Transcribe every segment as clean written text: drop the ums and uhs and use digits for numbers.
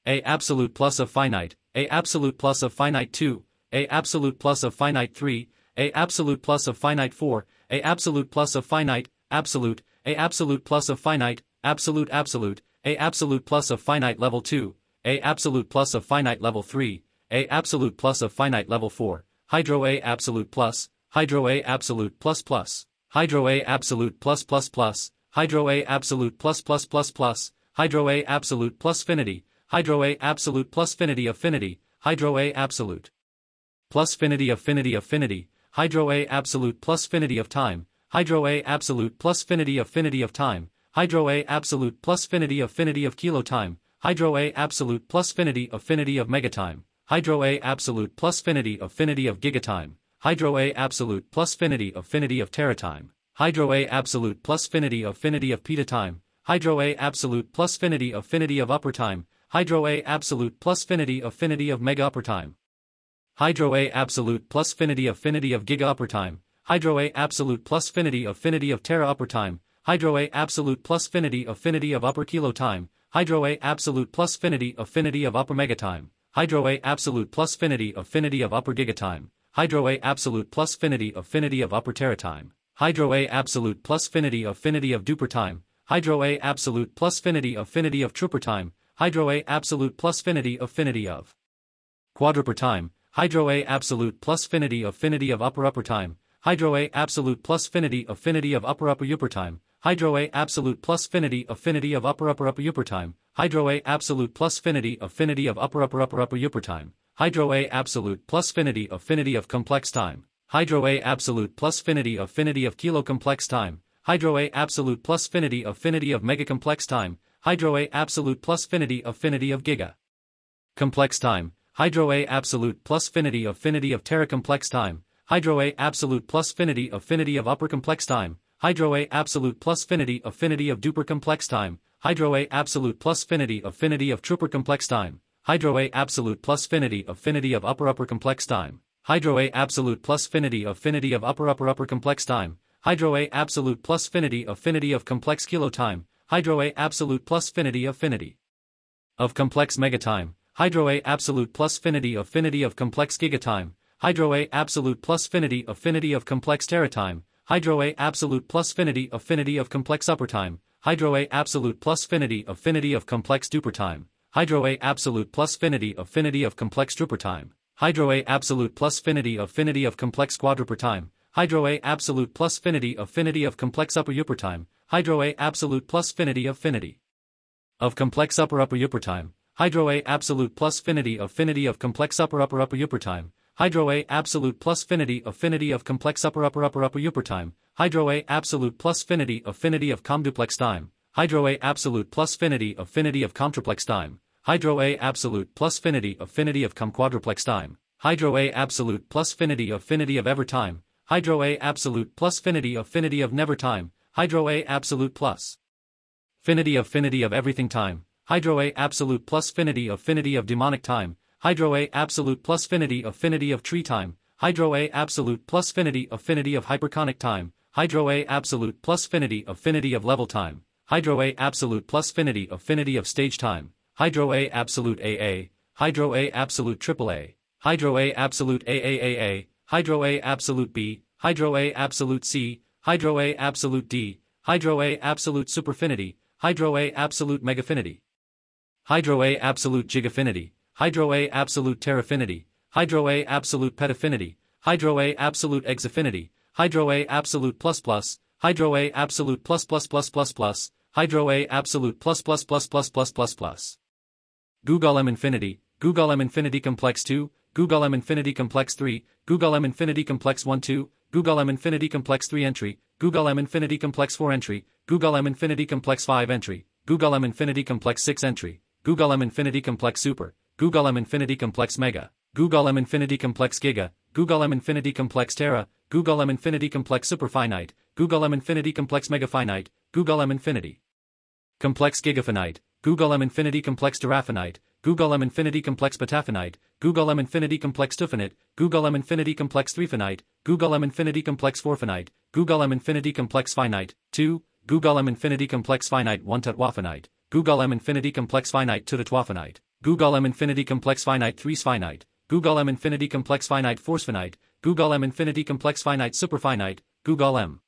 A absolute plus of finite, A absolute plus of finite 2, A absolute plus of finite 3, A absolute plus of finite 4, A absolute plus of finite, absolute, A absolute plus of finite, absolute absolute, A absolute plus of finite level 2, A absolute plus of finite level 3, A absolute plus of finite level 4, Hydro A absolute plus, Hydro A absolute plus plus, Hydro A absolute plus plus plus, Hydro A absolute plus plus plus plus, Hydro A absolute plus finity, Hydro A absolute plus finity of finity, Hydro A absolute plus finity of finity of finity, Hydro A absolute plus finity of time, Hydro A absolute plus finity of time, Hydro A absolute plus finity of kilotime, Hydro A absolute plus finity of megatime, Hydro A absolute plus finity of gigatime, Hydro A absolute plus finity of teratime, Hydro A absolute plus finity of petatime, Hydro A absolute plus finity of upper time, Hydro A absolute plus finity of mega upper time, Hydro A absolute plus finity of giga upper time, Hydro A absolute plus finity of tera upper time, Hydro A absolute plus finity of upper kilotime, Hydro A absolute plus finity of upper megatime, Hydro A absolute plus finity of upper gigatime, Hydro A absolute plus finity of upper teratime, Hydro A absolute plus finity of duper time, Hydro A absolute plus finity of trooper time, Hydro A absolute plus finity of quadruper time, Hydro A absolute plus finity of upper time, Hydro A absolute plus finity of upper upper time, Hydro A absolute plus finity of upper upper time, Hydro A absolute plus finity of upper upper time, Hydro A absolute plus finity of complex time, Hydro A absolute plus finity of kilo complex time, Hydro A absolute plus finity of mega complex time, Hydro A absolute plus finity of giga complex time, Hydro A absolute plus finity of tera complex time, Hydro A absolute plus finity of upper complex time, Hydro A absolute plus finity of duper complex time, Hydro A absolute plus finity of trooper complex time, Hydro A absolute plus finity of upper complex time, Hydro A absolute plus finity of upper complex time, Hydro A absolute plus finity of complex kilotime, Hydro A absolute plus finity of complex megatime, Hydro A absolute plus finity of complex gigatime, Hydro A absolute plus finity of complex teratime, Hydro A absolute plus finity of complex upper time, Hydro A absolute plus finity of complex duper time, Hydro A absolute plus finity of complex trooper time, Hydro A absolute plus finity of complex quadruper time, Hydro A absolute plus finity of complex upper upper time, Hydro A absolute plus finity of complex upper upper time, Hydro A absolute plus finity of complex upper upper time, Hydro A absolute plus finity of complex upper upper time, Hydro A absolute plus finity of comduplex time, Hydro A absolute plus finity of comtriplex time, Hydro A absolute plus finity of comquadruplex time, Hydro A absolute plus finity of ever time, Hydro A absolute plus finity of never time, Hydro A absolute plus finity of everything time, Hydro A absolute plus finity of demonic time, Hydro A absolute plus finity of tree time, Hydro A absolute plus finity of hyperconic time, Hydro A absolute plus finity of level time, Hydro A absolute plus finity of stage time, Hydro A absolute AA, Hydro A absolute AAA, Hydro A absolute AAAA, Hydro A absolute B, Hydro A absolute C, Hydro A absolute D, Hydro A absolute superfinity, Hydro A absolute megafinity, Hydro A absolute gigafinity, Hydro A absolute terafinity, Hydro A absolute petafinity, Hydro A absolute exafinity, Hydro A absolute plus plus, Hydro A absolute plus plus plus plus plus, Hydro A absolute plus plus plus plus plus plus plus. Giggol M infinity, Giggol M infinity complex 2, Giggol M infinity complex 3, Giggol M infinity complex 1 2, Giggol M infinity complex 3 entry, Giggol M infinity complex 4 entry, Giggol M infinity complex 5 entry, Giggol M infinity complex 6 entry, Giggol M infinity complex super, Giggol M infinity complex mega, Giggol M infinity complex giga, Giggol M infinity complex tera, Giggol M infinity complex superfinite, Giggol M infinity complex megafinite, Giggol M infinity complex gigafinite, Giggol M infinity complex terafinite, Giggol M infinity complex petafinite, Giggol M infinity complex twofinite, Giggol M infinity complex threefinite, Giggol M infinity complex fourfinite, Giggol M infinity complex finite, 2, Giggol M infinity complex finite 1 to twafinite, Giggol M infinity complex finite 2 to twafinite, Giggol M infinity complex finite 3 Finite, Giggol M infinity complex finite force finite, Giggol M infinity complex finite superfinite, Giggol M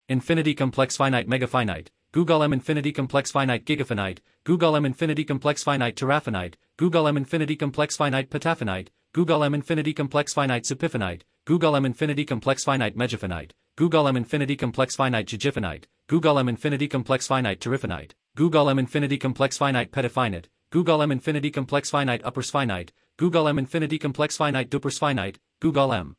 infinity complex finite mega finite, Giggol M infinity complex finite gigafinite, Giggol M infinity complex finite terrafinite, Giggol M infinity complex finite petafinite, Giggol M infinity complex finite supifinite, Giggol M infinity complex finite megafinite, Giggol M infinity complex finite gigifinite, Giggol M infinity complex finite terrifinite, Giggol M infinity complex finite petafinite, Giggol M infinity complex finite uppers finite, Giggol M infinity complex finite dupers finite, Giggol M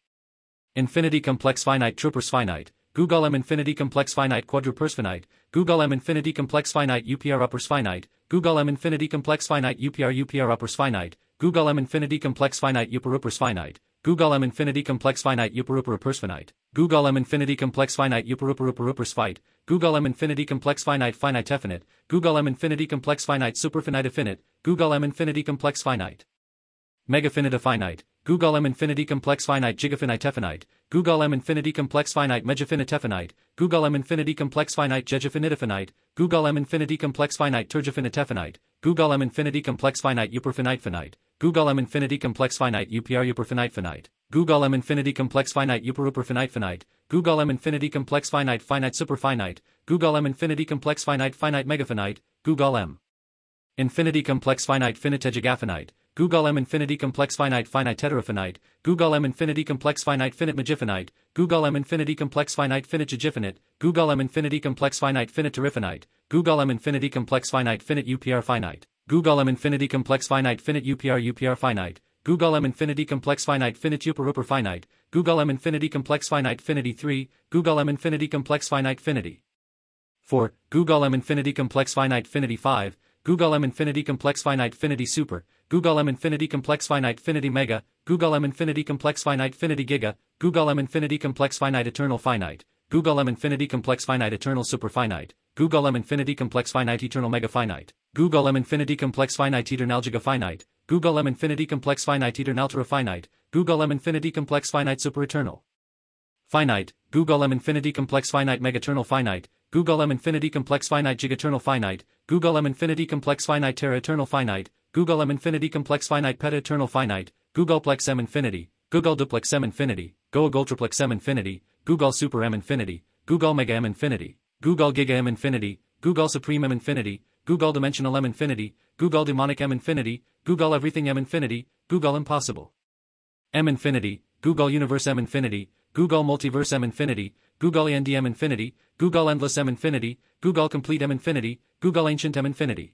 infinity complex finite troopers finite, Giggol M infinity complex finite quadrupers finite, Giggol M infinity complex finite UPR uppers finite, Giggol M infinity complex finite UPR uppers finite, Giggol M infinity complex finite upers finite, Giggol M infinity complex finite uppers finite, Giggol M infinity complex finite uppers fight, Giggol M infinity complex finite definite, Giggol M infinity complex finite superfinite finite, Giggol M infinity complex finite megafinite finite, Giggol M infinity complex finite gigafinite finite, Giggol M infinity complex finite megafinite finite, Giggol M infinity complex finite jegifinite finite, Giggol M infinity complex finite turgifinite finite, Giggol M infinity complex finite uperfinite finite, Giggol M infinity complex finite uperfinite finite, Giggol M infinity complex finite uperfinite finite, Giggol M infinity complex finite superfinite, Giggol M infinity complex finite megafinite, Giggol M infinity complex finite gigafinite, Giggol M infinity complex finite terafinite, Giggol M infinity complex finite magifinite, Giggol M infinity complex finite gigifinite, Giggol M infinity complex finite terrifinite, Giggol M infinity complex finite UPR finite, Giggol M infinity complex finite UPR finite, Giggol M infinity complex finite upper finite, Giggol M infinity complex finite finity 3, Giggol M infinity complex finite finity 4, Giggol M infinity complex finite finity 5, Giggol M infinity complex finite finity super, Giggol M infinity complex finite finity mega, Giggol M infinity complex finite finity giga, Giggol M infinity complex finite eternal finite, Giggol M infinity complex finite eternal superfinite, Giggol M infinity complex finite eternal mega finite, Giggol M infinity complex finite eternal gigafinite, Giggol M infinity complex finite eternal finite, Giggol M infinity complex finite supereternal finite, Giggol M infinity complex finite megaternal finite, Giggol M infinity complex finite gigaternal finite, Giggol M infinity complex finite terraeternal finite, Giggol M infinity complex finite petaeternal finite, Giggolplex M infinity, Giggol duplex M infinity, Giggoltriplex M infinity, Giggol super M infinity, Giggol mega M infinity, Giggol giga M infinity, Giggol supreme M infinity, Giggol dimensional M infinity, Giggol demonic M infinity, Giggol everything M infinity, Giggol impossible M infinity, Giggol universe M infinity, Giggol multiverse M infinity, Giggol ENDM infinity, Giggol endless M infinity, Giggol complete M infinity, Giggol ancient M infinity.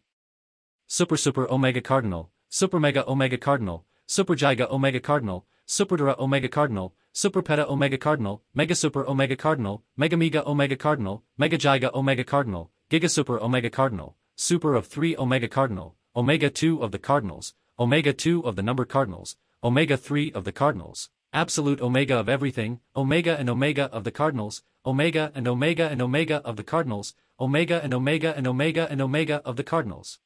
Super omega cardinal, super mega omega cardinal, super giga omega cardinal, super dura omega cardinal, super peta omega cardinal, mega super omega cardinal, mega omega cardinal, mega giga omega cardinal, giga super omega cardinal, super of 3 omega cardinal, omega 2 of the cardinals, omega 2 of the number cardinals, omega 3 of the cardinals, absolute omega of everything, omega and omega of the cardinals, omega and omega and omega of the cardinals, omega and omega and omega and omega of the cardinals.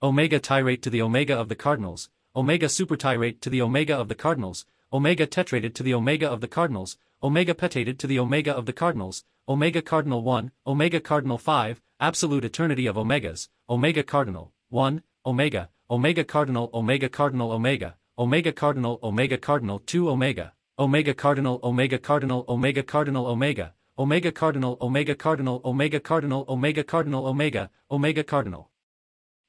Omega tirate to the omega of the cardinals, omega super tirate to the omega of the cardinals, omega tetrated to the omega of the cardinals, omega petated to the omega of the cardinals, omega cardinal 1, omega cardinal 5, absolute eternity of omegas, omega cardinal 1, omega, omega cardinal omega, omega cardinal 2 omega, omega cardinal omega cardinal omega cardinal omega, omega cardinal omega cardinal omega cardinal omega cardinal omega, omega cardinal.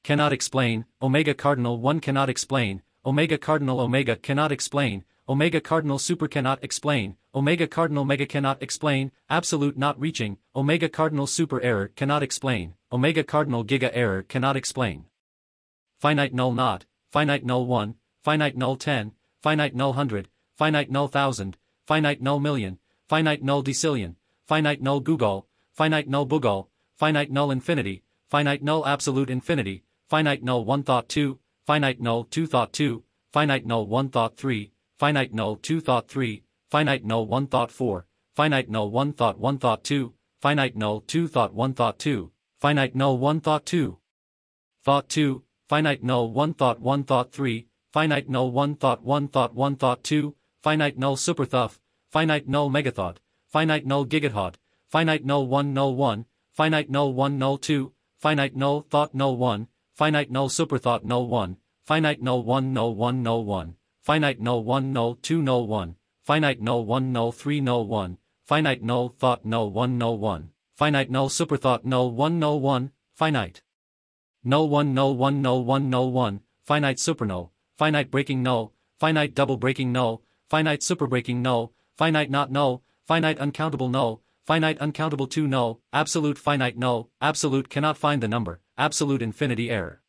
Cannot explain, omega cardinal 1 cannot explain, omega cardinal omega cannot explain, omega cardinal super cannot explain, omega cardinal mega cannot explain, absolute not reaching, omega cardinal super error cannot explain, omega cardinal giga error cannot explain. Finite null not, finite null 1, finite null 10, finite null 100, finite null 1000, finite null million, finite null decillion, finite null Giggol, finite null Bugol, finite null infinity, finite null absolute infinity, finite null 1 thought 2, finite null 2 thought 2, finite null 1 thought 3, finite null 2 thought 3, finite null 1 thought 4, finite null 1 thought 2, finite null 2 thought 1 thought 2, finite null 1 thought 2, thought 2, finite null 1 thought 3, finite null 1 thought 2, finite null superthought, finite null megathought, finite null gigathought, finite null 1, finite null 1 null 2, finite null thought null 1, finite null superthought null 1, finite null 1 null 1 null 1, finite null 1 null 2 null 1, finite null 1 null 3 null 1, finite null thought null 1 null 1, finite null superthought null 1 null 1, finite null 1 null 1 null 1 null 1, finite supernull, finite breaking null, finite double breaking null, finite superbreaking null, finite not null, finite uncountable null, finite uncountable 2 null, absolute finite null, absolute cannot find the number, absolute infinity error.